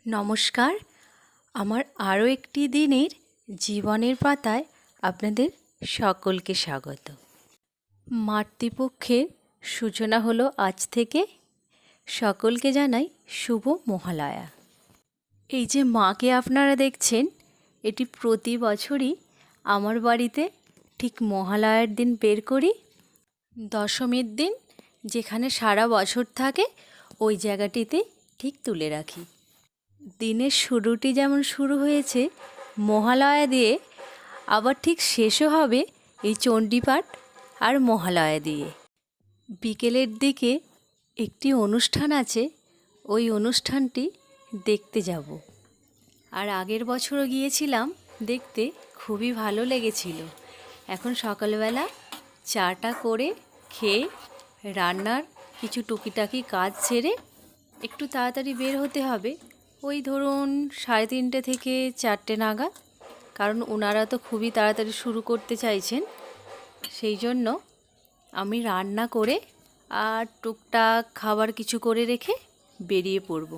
নমস্কার। আমার আরও একটি দিনের জীবনের পাতায় আপনাদের সকলকে স্বাগত। মাতৃপক্ষের সূচনা হলো আজ থেকে। সকলকে জানাই শুভ মহালয়া। এই যে মাকে আপনারা দেখছেন, এটি প্রতি বছরই আমার বাড়িতে ঠিক মহালয়ার দিন বের করি। দশমীর দিন যেখানে সারা বছর থাকে ওই জায়গাটিতে ঠিক তুলে রাখি। দিনের শুরুটি যেমন শুরু হয়েছে মহালয়া দিয়ে, আবার ঠিক শেষও হবে এই চণ্ডীপাঠ আর মহালয়া দিয়ে। বিকেলের দিকে একটি অনুষ্ঠান আছে, ওই অনুষ্ঠানটি দেখতে যাব। আর আগের বছরও গিয়েছিলাম দেখতে, খুবই ভালো লেগেছিল। এখন সকালবেলা চাটা করে খেয়ে রান্নার কিছু টুকিটাকি কাজ সেরে একটু তাড়াতাড়ি বের হতে হবে। ওই ধরুন 3:30 থেকে 4টে নাগাদ, কারণ ওনারা তো খুবই তাড়াতাড়ি শুরু করতে চাইছেন। সেই জন্য আমি রান্না করে আর টুকটাক খাবার কিছু করে রেখে বেরিয়ে পড়ব।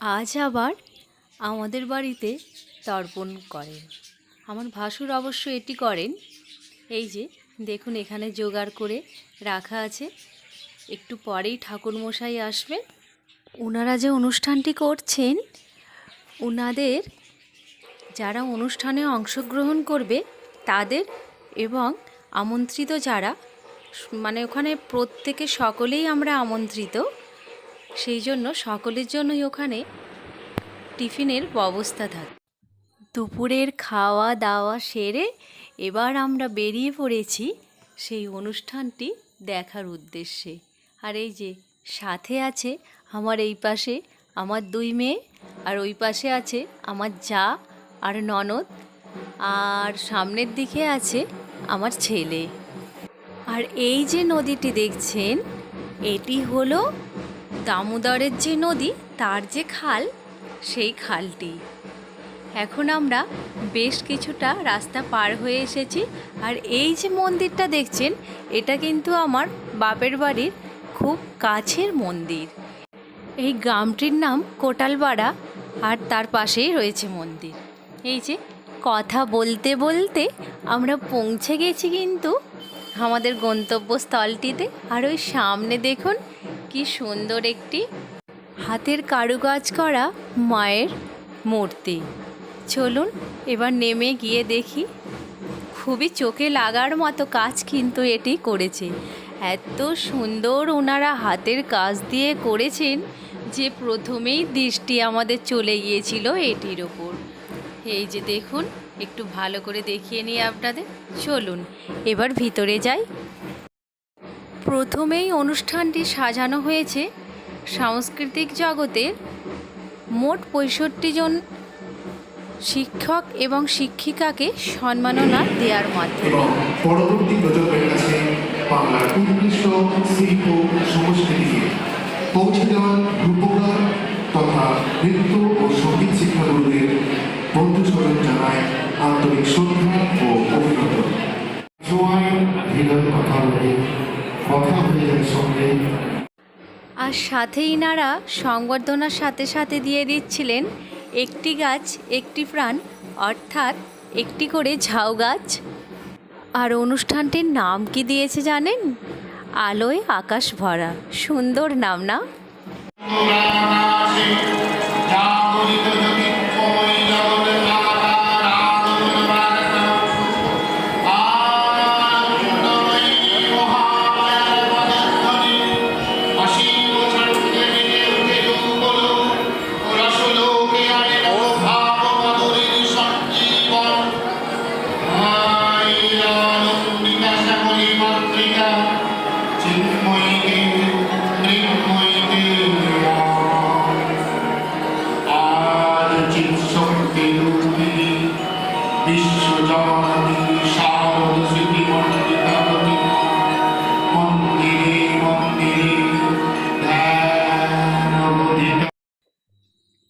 আজ আবার আমাদের বাড়িতে তর্পণ করেন। আমার ভাসুর অবশ্য এটি করেন। এই যে দেখুন, এখানে জোগাড় করে রাখা আছে, একটু পরেই ঠাকুরমশাই আসবেন। ওনারা যে অনুষ্ঠানটি করছেন, ওনাদের যারা অনুষ্ঠানে অংশগ্রহণ করবে তাদের এবং আমন্ত্রিত যারা, মানে ওখানে প্রত্যেকে সকলেই আমরা আমন্ত্রিত, সেই জন্য সকলের জন্যই ওখানে টিফিনের ব্যবস্থা থাকে। দুপুরের খাওয়া দাওয়া সেরে এবার আমরা বেরিয়ে পড়েছি সেই অনুষ্ঠানটি দেখার উদ্দেশ্যে। আর এই যে সাথে আছে আমার এই পাশে আমার 2 মেয়ে, আর ওই পাশে আছে আমার জা আর ননদ, আর সামনের দিকে আছে আমার ছেলে। আর এই যে নদীটি দেখছেন, এটি হলো দামোদরের যে নদী, তার যে খাল, সেই খালটি। এখন আমরা বেশ কিছুটা রাস্তা পার হয়ে এসেছি। আর এই যে মন্দিরটা দেখছেন, এটা কিন্তু আমার বাপের বাড়ির খুব কাছের মন্দির। এই গ্রামটির নাম কোটালপাড়া, আর তার পাশেই রয়েছে মন্দির। এই যে কথা বলতে বলতে আমরা পৌঁছে গেছি কিন্তু আমাদের গন্তব্যস্থলটিতে। আর ওই সামনে দেখুন কি সুন্দর একটি হাতের কারুকাজ করা মায়ের মূর্তি। চলুন এবার নেমে গিয়ে দেখি। খুবই চোখে লাগার মতো কাজ কিন্তু এটি করেছে। এত সুন্দর ওনারা হাতের কাজ দিয়ে করেছেন যে প্রথমেই দৃষ্টি আমাদের চলে গিয়েছিল এটির ওপর। এই যে দেখুন, একটু ভালো করে দেখিয়ে নিই আপনাদের। চলুন এবার ভিতরে যাই। প্রথমেই অনুষ্ঠানটি সাজানো হয়েছে সাংস্কৃতিক জগতের মোট 65 জন শিক্ষক এবং শিক্ষিকাকে সম্মাননা দেওয়ার মাধ্যমে। পরবর্তী প্রজন্মের কাছে বাংলার উৎকৃষ্ট শিল্প সংস্কৃতিকে পৌঁছে দেওয়ার রূপকার তথা নৃত্য ও সঙ্গীত শিক্ষাগুরুদের বন্ধুস্মরণ জানায় আন্তরিক শ্রদ্ধা ও অভিনন্দন। হৃদয় কথা বলে কথা হয়ে যায় সঙ্গে। আর সাথে ইনারা সংবর্ধনার সাথে সাথে দিয়ে দিচ্ছিলেন একটি গাছ একটি প্রাণ, অর্থাৎ একটি করে ঝাউ গাছ। আর অনুষ্ঠানটির নাম কি দিয়েছে জানেন? আলোয় আকাশ ভরা। সুন্দর নাম না?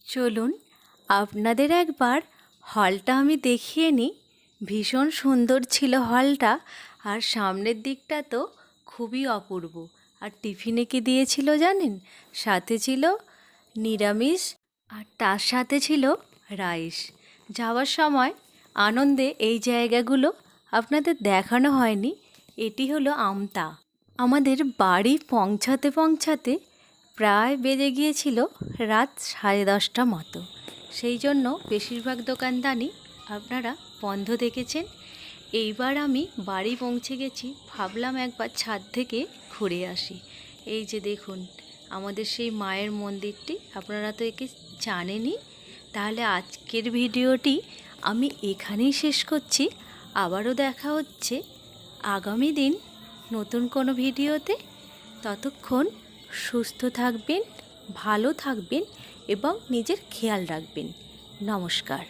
চলুন আপনাদের একবার হলটা আমি দেখিয়ে নিই। ভীষণ সুন্দর ছিল হলটা, আর সামনের দিকটা তো খুবই অপূর্ব। আর টিফিনে কি দিয়েছিল জানেন? সাথে ছিল নিরামিষ আর তার সাথে ছিল রাইস। যাওয়ার সময় আনন্দে এই জায়গাগুলো আপনাদের দেখানো হয়নি। এটি হলো আমতা। আমাদের বাড়ি পৌঁছাতে পৌঁছাতে প্রায় বেজে গিয়েছিল রাত 10:30 মতো। সেই জন্য বেশিরভাগ দোকানদানি আপনারা বন্ধ দেখেছেন। এইবার আমি বাড়ি পৌঁছে গেছি, ভাবলাম একবার ছাদ থেকে ঘুরে আসি। এই যে দেখুন আমাদের সেই মায়ের মন্দিরটি, আপনারা তো একে জানেনই। তাহলে আজকের ভিডিওটি আমি এখানেই শেষ করছি। আবারও দেখা হচ্ছে আগামী দিন নতুন কোনো ভিডিওতে। ততক্ষণ সুস্থ থাকবেন, ভালো থাকবেন এবং নিজের খেয়াল রাখবেন। নমস্কার।